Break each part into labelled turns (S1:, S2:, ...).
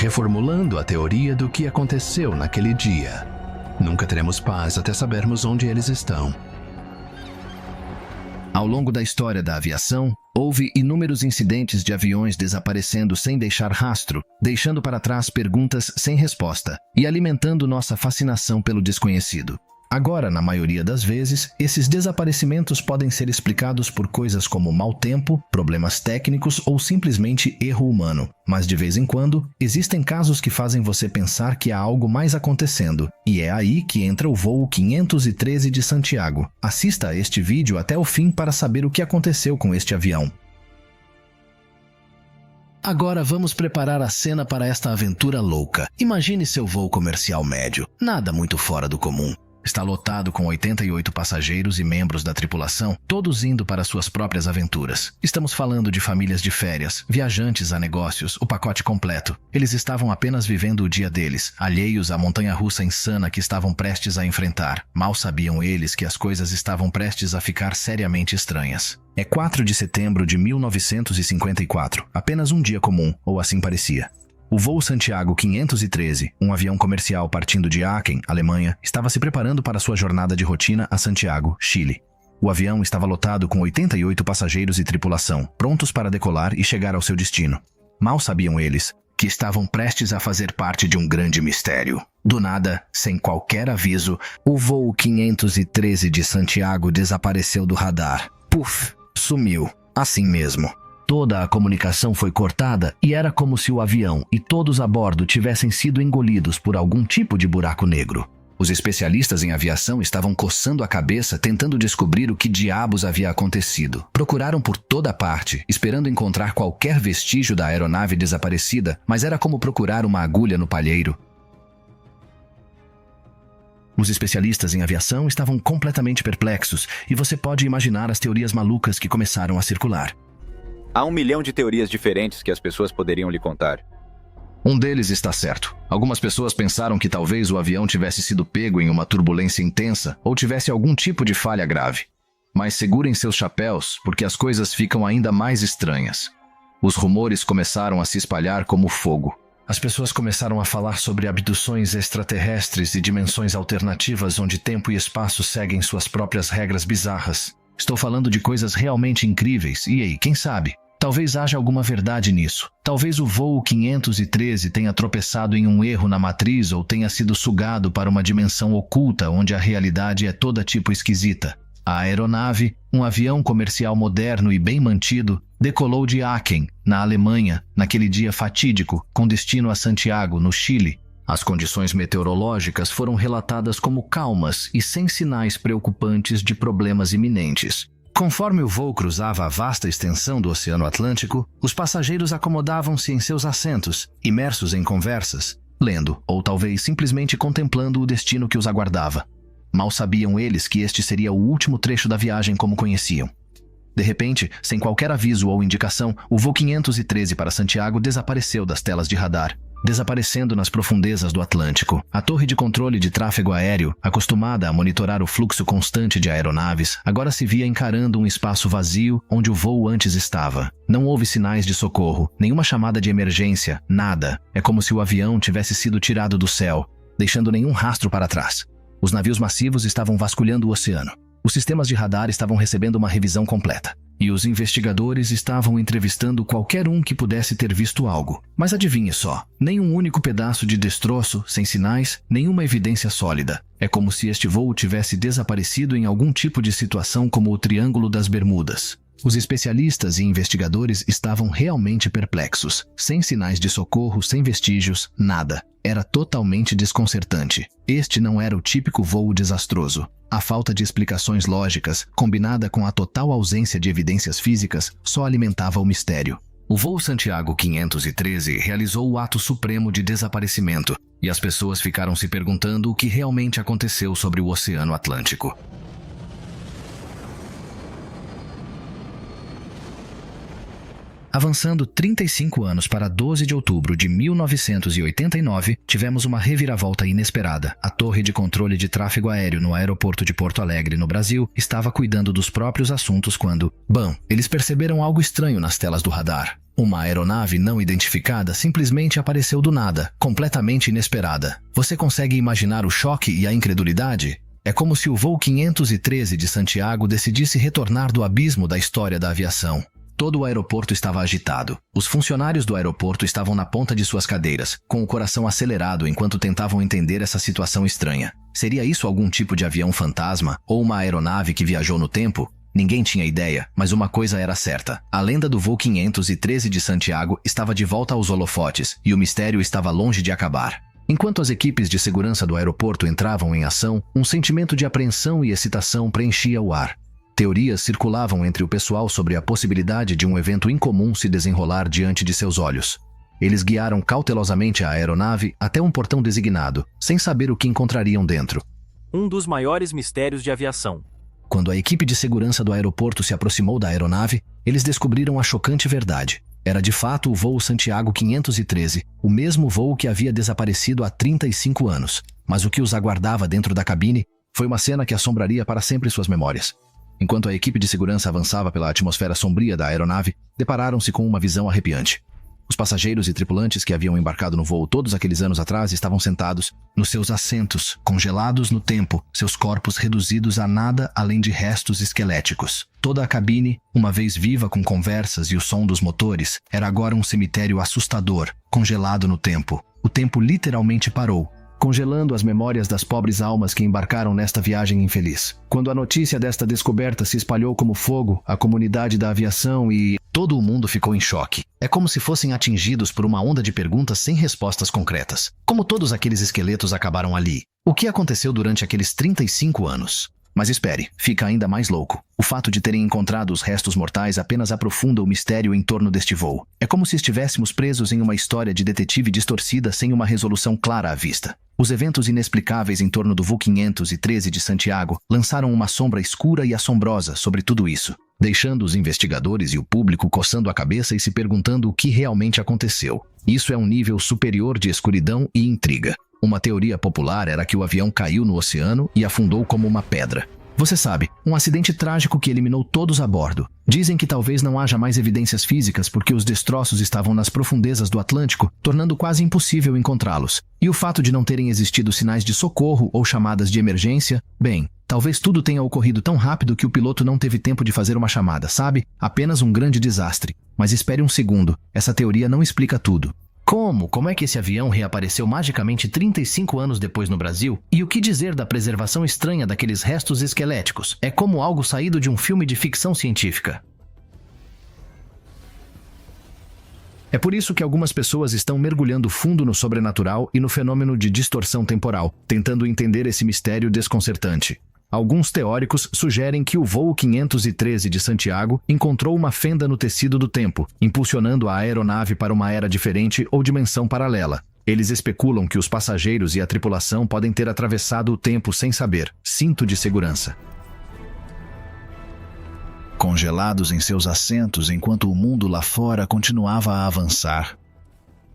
S1: reformulando a teoria do que aconteceu naquele dia. Nunca teremos paz até sabermos onde eles estão. Ao longo da história da aviação, houve inúmeros incidentes de aviões desaparecendo sem deixar rastro, deixando para trás perguntas sem resposta e alimentando nossa fascinação pelo desconhecido. Agora, na maioria das vezes, esses desaparecimentos podem ser explicados por coisas como mau tempo, problemas técnicos ou simplesmente erro humano. Mas de vez em quando, existem casos que fazem você pensar que há algo mais acontecendo. E é aí que entra o voo 513 de Santiago. Assista a este vídeo até o fim para saber o que aconteceu com este avião. Agora vamos preparar a cena para esta aventura louca. Imagine seu voo comercial médio. Nada muito fora do comum. Está lotado com 88 passageiros e membros da tripulação, todos indo para suas próprias aventuras. Estamos falando de famílias de férias, viajantes a negócios, o pacote completo. Eles estavam apenas vivendo o dia deles, alheios à montanha-russa insana que estavam prestes a enfrentar. Mal sabiam eles que as coisas estavam prestes a ficar seriamente estranhas. É 4 de setembro de 1954, apenas um dia comum, ou assim parecia. O voo Santiago 513, um avião comercial partindo de Aachen, Alemanha, estava se preparando para sua jornada de rotina a Santiago, Chile. O avião estava lotado com 88 passageiros e tripulação, prontos para decolar e chegar ao seu destino. Mal sabiam eles que estavam prestes a fazer parte de um grande mistério. Do nada, sem qualquer aviso, o voo 513 de Santiago desapareceu do radar. Puf! Sumiu. Assim mesmo. Toda a comunicação foi cortada e era como se o avião e todos a bordo tivessem sido engolidos por algum tipo de buraco negro. Os especialistas em aviação estavam coçando a cabeça tentando descobrir o que diabos havia acontecido. Procuraram por toda parte, esperando encontrar qualquer vestígio da aeronave desaparecida, mas era como procurar uma agulha no palheiro. Os especialistas em aviação estavam completamente perplexos e você pode imaginar as teorias malucas que começaram a circular.
S2: Há 1 milhão de teorias diferentes que as pessoas poderiam lhe contar.
S1: Um deles está certo. Algumas pessoas pensaram que talvez o avião tivesse sido pego em uma turbulência intensa ou tivesse algum tipo de falha grave. Mas segurem seus chapéus, porque as coisas ficam ainda mais estranhas. Os rumores começaram a se espalhar como fogo. As pessoas começaram a falar sobre abduções extraterrestres e dimensões alternativas onde tempo e espaço seguem suas próprias regras bizarras. Estou falando de coisas realmente incríveis, e aí, quem sabe? Talvez haja alguma verdade nisso. Talvez o voo 513 tenha tropeçado em um erro na matriz ou tenha sido sugado para uma dimensão oculta onde a realidade é toda tipo esquisita. A aeronave, um avião comercial moderno e bem mantido, decolou de Aachen, na Alemanha, naquele dia fatídico, com destino a Santiago, no Chile. As condições meteorológicas foram relatadas como calmas e sem sinais preocupantes de problemas iminentes. Conforme o voo cruzava a vasta extensão do Oceano Atlântico, os passageiros acomodavam-se em seus assentos, imersos em conversas, lendo ou talvez simplesmente contemplando o destino que os aguardava. Mal sabiam eles que este seria o último trecho da viagem como conheciam. De repente, sem qualquer aviso ou indicação, o voo 513 para Santiago desapareceu das telas de radar. Desaparecendo nas profundezas do Atlântico, a torre de controle de tráfego aéreo, acostumada a monitorar o fluxo constante de aeronaves, agora se via encarando um espaço vazio onde o voo antes estava. Não houve sinais de socorro, nenhuma chamada de emergência, nada. É como se o avião tivesse sido tirado do céu, deixando nenhum rastro para trás. Os navios massivos estavam vasculhando o oceano. Os sistemas de radar estavam recebendo uma revisão completa. E os investigadores estavam entrevistando qualquer um que pudesse ter visto algo. Mas adivinhe só, nem um único pedaço de destroço, sem sinais, nenhuma evidência sólida. É como se este voo tivesse desaparecido em algum tipo de situação como o Triângulo das Bermudas. Os especialistas e investigadores estavam realmente perplexos. Sem sinais de socorro, sem vestígios, nada. Era totalmente desconcertante. Este não era o típico voo desastroso. A falta de explicações lógicas, combinada com a total ausência de evidências físicas, só alimentava o mistério. O voo Santiago 513 realizou o ato supremo de desaparecimento, e as pessoas ficaram se perguntando o que realmente aconteceu sobre o Oceano Atlântico. Avançando 35 anos para 12 de outubro de 1989, tivemos uma reviravolta inesperada. A torre de controle de tráfego aéreo no aeroporto de Porto Alegre, no Brasil, estava cuidando dos próprios assuntos quando, eles perceberam algo estranho nas telas do radar. Uma aeronave não identificada simplesmente apareceu do nada, completamente inesperada. Você consegue imaginar o choque e a incredulidade? É como se o voo 513 de Santiago decidisse retornar do abismo da história da aviação. Todo o aeroporto estava agitado. Os funcionários do aeroporto estavam na ponta de suas cadeiras, com o coração acelerado enquanto tentavam entender essa situação estranha. Seria isso algum tipo de avião fantasma ou uma aeronave que viajou no tempo? Ninguém tinha ideia, mas uma coisa era certa. A lenda do voo 513 de Santiago estava de volta aos holofotes e o mistério estava longe de acabar. Enquanto as equipes de segurança do aeroporto entravam em ação, um sentimento de apreensão e excitação preenchia o ar. Teorias circulavam entre o pessoal sobre a possibilidade de um evento incomum se desenrolar diante de seus olhos. Eles guiaram cautelosamente a aeronave até um portão designado, sem saber o que encontrariam dentro.
S3: Um dos maiores mistérios de aviação.
S1: Quando a equipe de segurança do aeroporto se aproximou da aeronave, eles descobriram a chocante verdade. Era de fato o voo Santiago 513, o mesmo voo que havia desaparecido há 35 anos. Mas o que os aguardava dentro da cabine foi uma cena que assombraria para sempre suas memórias. Enquanto a equipe de segurança avançava pela atmosfera sombria da aeronave, depararam-se com uma visão arrepiante. Os passageiros e tripulantes que haviam embarcado no voo todos aqueles anos atrás estavam sentados nos seus assentos, congelados no tempo, seus corpos reduzidos a nada além de restos esqueléticos. Toda a cabine, uma vez viva com conversas e o som dos motores, era agora um cemitério assustador, congelado no tempo. O tempo literalmente parou, congelando as memórias das pobres almas que embarcaram nesta viagem infeliz. Quando a notícia desta descoberta se espalhou como fogo, a comunidade da aviação e todo o mundo ficou em choque. É como se fossem atingidos por uma onda de perguntas sem respostas concretas. Como todos aqueles esqueletos acabaram ali? O que aconteceu durante aqueles 35 anos? Mas espere, fica ainda mais louco. O fato de terem encontrado os restos mortais apenas aprofunda o mistério em torno deste voo. É como se estivéssemos presos em uma história de detetive distorcida sem uma resolução clara à vista. Os eventos inexplicáveis em torno do voo 513 de Santiago lançaram uma sombra escura e assombrosa sobre tudo isso, deixando os investigadores e o público coçando a cabeça e se perguntando o que realmente aconteceu. Isso é um nível superior de escuridão e intriga. Uma teoria popular era que o avião caiu no oceano e afundou como uma pedra. Você sabe, um acidente trágico que eliminou todos a bordo. Dizem que talvez não haja mais evidências físicas porque os destroços estavam nas profundezas do Atlântico, tornando quase impossível encontrá-los. E o fato de não terem existido sinais de socorro ou chamadas de emergência, talvez tudo tenha ocorrido tão rápido que o piloto não teve tempo de fazer uma chamada, sabe? Apenas um grande desastre. Mas espere um segundo, essa teoria não explica tudo. Como é que esse avião reapareceu magicamente 35 anos depois no Brasil? E o que dizer da preservação estranha daqueles restos esqueléticos? É como algo saído de um filme de ficção científica. É por isso que algumas pessoas estão mergulhando fundo no sobrenatural e no fenômeno de distorção temporal, tentando entender esse mistério desconcertante. Alguns teóricos sugerem que o voo 513 de Santiago encontrou uma fenda no tecido do tempo, impulsionando a aeronave para uma era diferente ou dimensão paralela. Eles especulam que os passageiros e a tripulação podem ter atravessado o tempo sem saber. Cinto de segurança. Congelados em seus assentos enquanto o mundo lá fora continuava a avançar.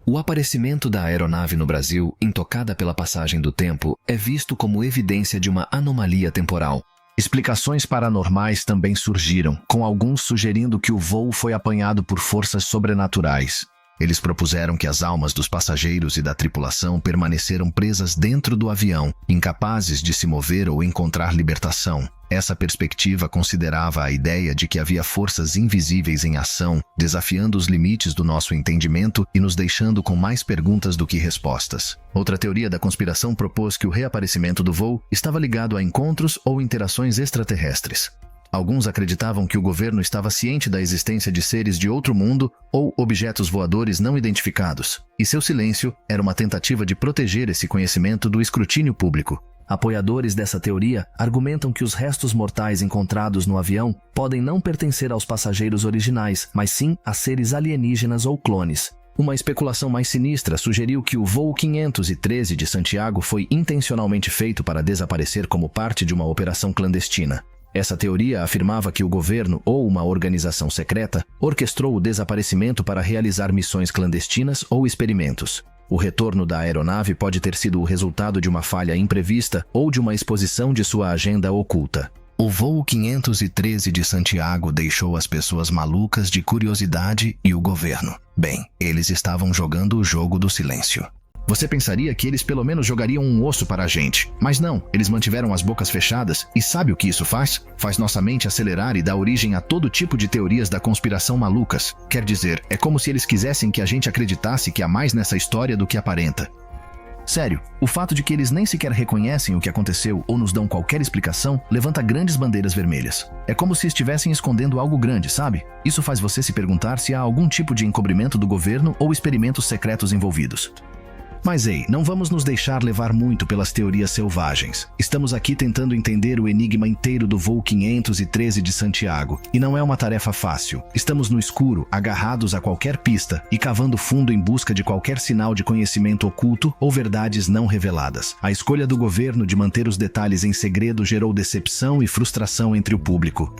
S1: O aparecimento da aeronave no Brasil, intocada pela passagem do tempo, é visto como evidência de uma anomalia temporal. Explicações paranormais também surgiram, com alguns sugerindo que o voo foi apanhado por forças sobrenaturais. Eles propuseram que as almas dos passageiros e da tripulação permaneceram presas dentro do avião, incapazes de se mover ou encontrar libertação. Essa perspectiva considerava a ideia de que havia forças invisíveis em ação, desafiando os limites do nosso entendimento e nos deixando com mais perguntas do que respostas. Outra teoria da conspiração propôs que o reaparecimento do voo estava ligado a encontros ou interações extraterrestres. Alguns acreditavam que o governo estava ciente da existência de seres de outro mundo ou objetos voadores não identificados, e seu silêncio era uma tentativa de proteger esse conhecimento do escrutínio público. Apoiadores dessa teoria argumentam que os restos mortais encontrados no avião podem não pertencer aos passageiros originais, mas sim a seres alienígenas ou clones. Uma especulação mais sinistra sugeriu que o voo 513 de Santiago foi intencionalmente feito para desaparecer como parte de uma operação clandestina. Essa teoria afirmava que o governo ou uma organização secreta orquestrou o desaparecimento para realizar missões clandestinas ou experimentos. O retorno da aeronave pode ter sido o resultado de uma falha imprevista ou de uma exposição de sua agenda oculta. O voo 513 de Santiago deixou as pessoas malucas de curiosidade e o governo. Bem, eles estavam jogando o jogo do silêncio. Você pensaria que eles pelo menos jogariam um osso para a gente, mas não, eles mantiveram as bocas fechadas e sabe o que isso faz? Faz nossa mente acelerar e dá origem a todo tipo de teorias da conspiração malucas. Quer dizer, é como se eles quisessem que a gente acreditasse que há mais nessa história do que aparenta. Sério, o fato de que eles nem sequer reconhecem o que aconteceu ou nos dão qualquer explicação levanta grandes bandeiras vermelhas. É como se estivessem escondendo algo grande, sabe? Isso faz você se perguntar se há algum tipo de encobrimento do governo ou experimentos secretos envolvidos. Mas ei, não vamos nos deixar levar muito pelas teorias selvagens. Estamos aqui tentando entender o enigma inteiro do voo 513 de Santiago, e não é uma tarefa fácil. Estamos no escuro, agarrados a qualquer pista e cavando fundo em busca de qualquer sinal de conhecimento oculto ou verdades não reveladas. A escolha do governo de manter os detalhes em segredo gerou decepção e frustração entre o público.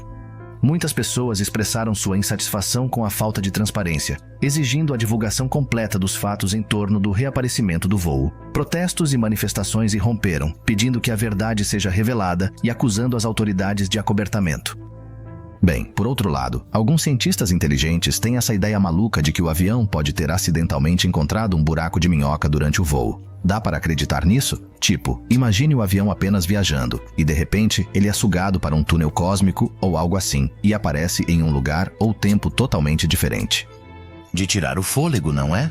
S1: Muitas pessoas expressaram sua insatisfação com a falta de transparência, exigindo a divulgação completa dos fatos em torno do reaparecimento do voo. Protestos e manifestações irromperam, pedindo que a verdade seja revelada e acusando as autoridades de acobertamento. Bem, por outro lado, alguns cientistas inteligentes têm essa ideia maluca de que o avião pode ter acidentalmente encontrado um buraco de minhoca durante o voo. Dá para acreditar nisso? Tipo, imagine o avião apenas viajando, e de repente ele é sugado para um túnel cósmico ou algo assim, e aparece em um lugar ou tempo totalmente diferente.
S4: De tirar o fôlego, não é?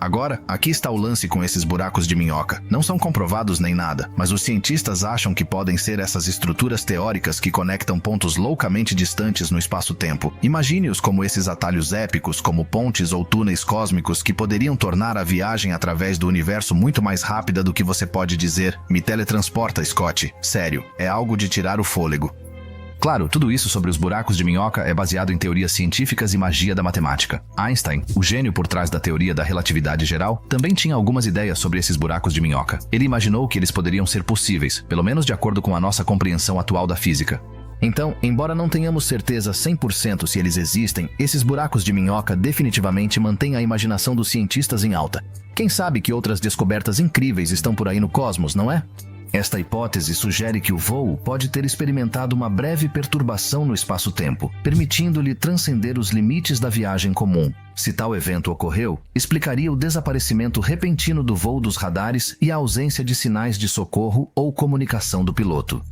S1: Agora, aqui está o lance com esses buracos de minhoca. Não são comprovados nem nada, mas os cientistas acham que podem ser essas estruturas teóricas que conectam pontos loucamente distantes no espaço-tempo. Imagine-os como esses atalhos épicos, como pontes ou túneis cósmicos que poderiam tornar a viagem através do universo muito mais rápida do que você pode dizer. Me teletransporta, Scott. Sério, é algo de tirar o fôlego. Claro, tudo isso sobre os buracos de minhoca é baseado em teorias científicas e magia da matemática. Einstein, o gênio por trás da teoria da relatividade geral, também tinha algumas ideias sobre esses buracos de minhoca. Ele imaginou que eles poderiam ser possíveis, pelo menos de acordo com a nossa compreensão atual da física. Então, embora não tenhamos certeza 100% se eles existem, esses buracos de minhoca definitivamente mantêm a imaginação dos cientistas em alta. Quem sabe que outras descobertas incríveis estão por aí no cosmos, não é? Esta hipótese sugere que o voo pode ter experimentado uma breve perturbação no espaço-tempo, permitindo-lhe transcender os limites da viagem comum. Se tal evento ocorreu, explicaria o desaparecimento repentino do voo dos radares e a ausência de sinais de socorro ou comunicação do piloto.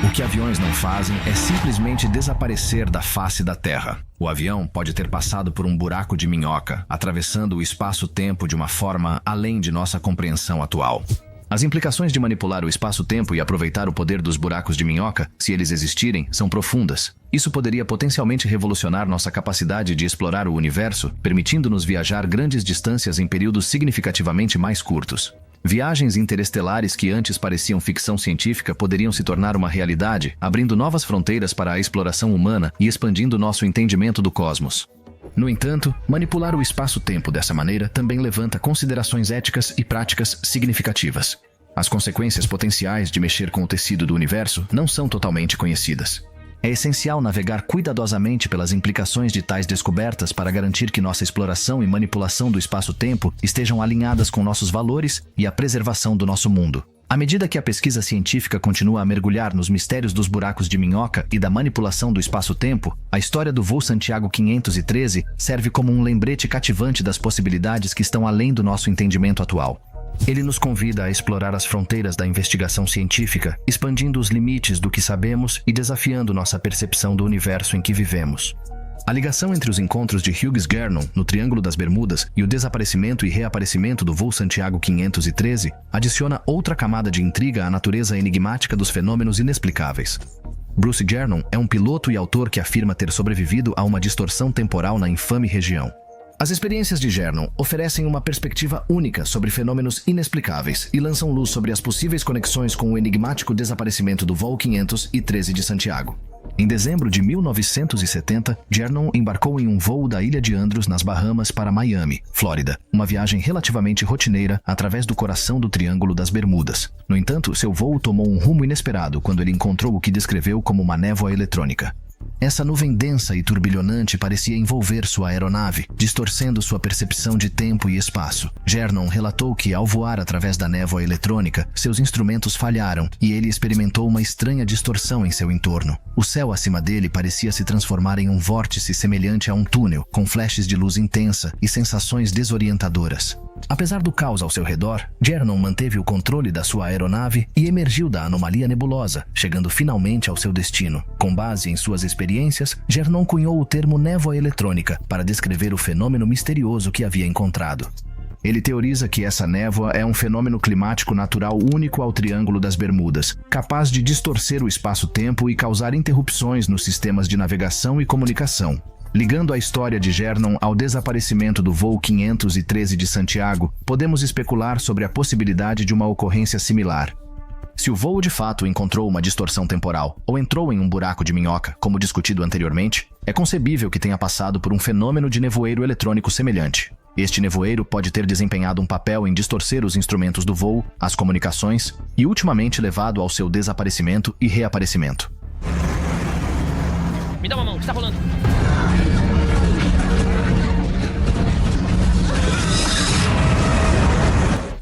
S1: O que aviões não fazem é simplesmente desaparecer da face da Terra. O avião pode ter passado por um buraco de minhoca, atravessando o espaço-tempo de uma forma além de nossa compreensão atual. As implicações de manipular o espaço-tempo e aproveitar o poder dos buracos de minhoca, se eles existirem, são profundas. Isso poderia potencialmente revolucionar nossa capacidade de explorar o universo, permitindo-nos viajar grandes distâncias em períodos significativamente mais curtos. Viagens interestelares que antes pareciam ficção científica poderiam se tornar uma realidade, abrindo novas fronteiras para a exploração humana e expandindo nosso entendimento do cosmos. No entanto, manipular o espaço-tempo dessa maneira também levanta considerações éticas e práticas significativas. As consequências potenciais de mexer com o tecido do universo não são totalmente conhecidas. É essencial navegar cuidadosamente pelas implicações de tais descobertas para garantir que nossa exploração e manipulação do espaço-tempo estejam alinhadas com nossos valores e a preservação do nosso mundo. À medida que a pesquisa científica continua a mergulhar nos mistérios dos buracos de minhoca e da manipulação do espaço-tempo, a história do voo Santiago 513 serve como um lembrete cativante das possibilidades que estão além do nosso entendimento atual. Ele nos convida a explorar as fronteiras da investigação científica, expandindo os limites do que sabemos e desafiando nossa percepção do universo em que vivemos. A ligação entre os encontros de Hughes Gernon, no Triângulo das Bermudas, e o desaparecimento e reaparecimento do voo Santiago 513 adiciona outra camada de intriga à natureza enigmática dos fenômenos inexplicáveis. Bruce Gernon é um piloto e autor que afirma ter sobrevivido a uma distorção temporal na infame região. As experiências de Gernon oferecem uma perspectiva única sobre fenômenos inexplicáveis e lançam luz sobre as possíveis conexões com o enigmático desaparecimento do voo 513 de Santiago. Em dezembro de 1970, Gernon embarcou em um voo da ilha de Andros, nas Bahamas, para Miami, Flórida, uma viagem relativamente rotineira através do coração do Triângulo das Bermudas. No entanto, seu voo tomou um rumo inesperado quando ele encontrou o que descreveu como uma névoa eletrônica. Essa nuvem densa e turbilhonante parecia envolver sua aeronave, distorcendo sua percepção de tempo e espaço. Gernon relatou que, ao voar através da névoa eletrônica, seus instrumentos falharam e ele experimentou uma estranha distorção em seu entorno. O céu acima dele parecia se transformar em um vórtice semelhante a um túnel, com flashes de luz intensa e sensações desorientadoras. Apesar do caos ao seu redor, Gernon manteve o controle da sua aeronave e emergiu da anomalia nebulosa, chegando finalmente ao seu destino. Com base em suas experiências, Gernon cunhou o termo névoa eletrônica para descrever o fenômeno misterioso que havia encontrado. Ele teoriza que essa névoa é um fenômeno climático natural único ao Triângulo das Bermudas, capaz de distorcer o espaço-tempo e causar interrupções nos sistemas de navegação e comunicação. Ligando a história de Gernon ao desaparecimento do voo 513 de Santiago, podemos especular sobre a possibilidade de uma ocorrência similar. Se o voo de fato encontrou uma distorção temporal ou entrou em um buraco de minhoca, como discutido anteriormente, é concebível que tenha passado por um fenômeno de nevoeiro eletrônico semelhante. Este nevoeiro pode ter desempenhado um papel em distorcer os instrumentos do voo, as comunicações e ultimamente levado ao seu desaparecimento e reaparecimento.
S5: Me dá uma mão, o que está rolando?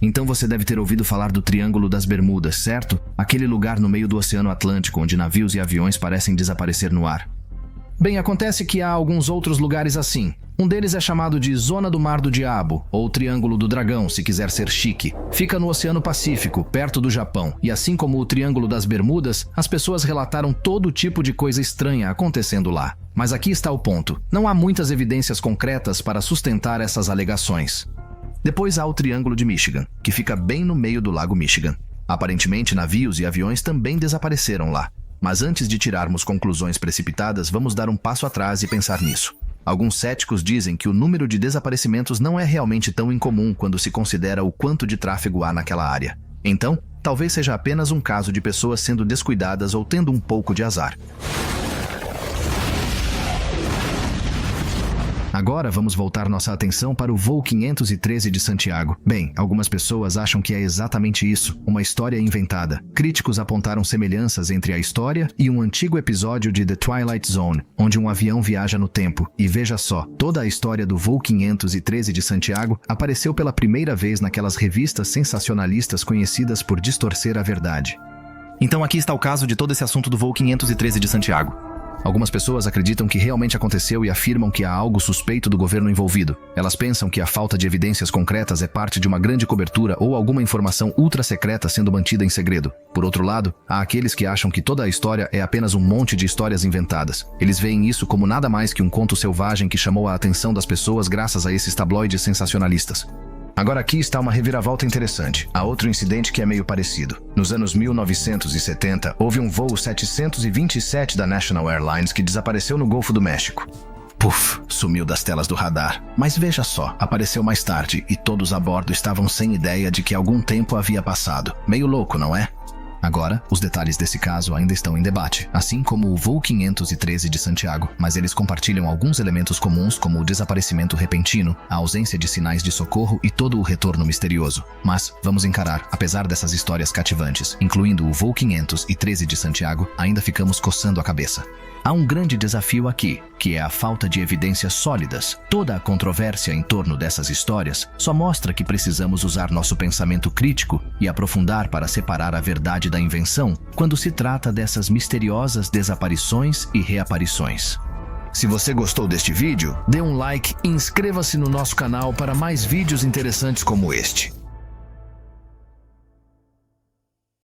S1: Então você deve ter ouvido falar do Triângulo das Bermudas, certo? Aquele lugar no meio do Oceano Atlântico onde navios e aviões parecem desaparecer no ar. Bem, acontece que há alguns outros lugares assim. Um deles é chamado de Zona do Mar do Diabo, ou Triângulo do Dragão, se quiser ser chique. Fica no Oceano Pacífico, perto do Japão, e assim como o Triângulo das Bermudas, as pessoas relataram todo tipo de coisa estranha acontecendo lá. Mas aqui está o ponto. Não há muitas evidências concretas para sustentar essas alegações. Depois há o Triângulo de Michigan, que fica bem no meio do Lago Michigan. Aparentemente, navios e aviões também desapareceram lá. Mas antes de tirarmos conclusões precipitadas, vamos dar um passo atrás e pensar nisso. Alguns céticos dizem que o número de desaparecimentos não é realmente tão incomum quando se considera o quanto de tráfego há naquela área. Então, talvez seja apenas um caso de pessoas sendo descuidadas ou tendo um pouco de azar. Agora vamos voltar nossa atenção para o voo 513 de Santiago. Bem, algumas pessoas acham que é exatamente isso, uma história inventada. Críticos apontaram semelhanças entre a história e um antigo episódio de The Twilight Zone, onde um avião viaja no tempo. E veja só, toda a história do voo 513 de Santiago apareceu pela primeira vez naquelas revistas sensacionalistas conhecidas por distorcer a verdade. Então aqui está o caso de todo esse assunto do voo 513 de Santiago. Algumas pessoas acreditam que realmente aconteceu e afirmam que há algo suspeito do governo envolvido. Elas pensam que a falta de evidências concretas é parte de uma grande cobertura ou alguma informação ultra-secreta sendo mantida em segredo. Por outro lado, há aqueles que acham que toda a história é apenas um monte de histórias inventadas. Eles veem isso como nada mais que um conto selvagem que chamou a atenção das pessoas graças a esses tabloides sensacionalistas. Agora aqui está uma reviravolta interessante. Há outro incidente que é meio parecido. Nos anos 1970, houve um voo 727 da National Airlines que desapareceu no Golfo do México. Puf, sumiu das telas do radar. Mas veja só, apareceu mais tarde e todos a bordo estavam sem ideia de que algum tempo havia passado. Meio louco, não é? Agora, os detalhes desse caso ainda estão em debate, assim como o voo 513 de Santiago, mas eles compartilham alguns elementos comuns como o desaparecimento repentino, a ausência de sinais de socorro e todo o retorno misterioso. Mas, vamos encarar, apesar dessas histórias cativantes, incluindo o voo 513 de Santiago, ainda ficamos coçando a cabeça. Há um grande desafio aqui, que é a falta de evidências sólidas. Toda a controvérsia em torno dessas histórias só mostra que precisamos usar nosso pensamento crítico e aprofundar para separar a verdade da invenção quando se trata dessas misteriosas desaparições e reaparições. Se você gostou deste vídeo, dê um like e inscreva-se no nosso canal para mais vídeos interessantes como este.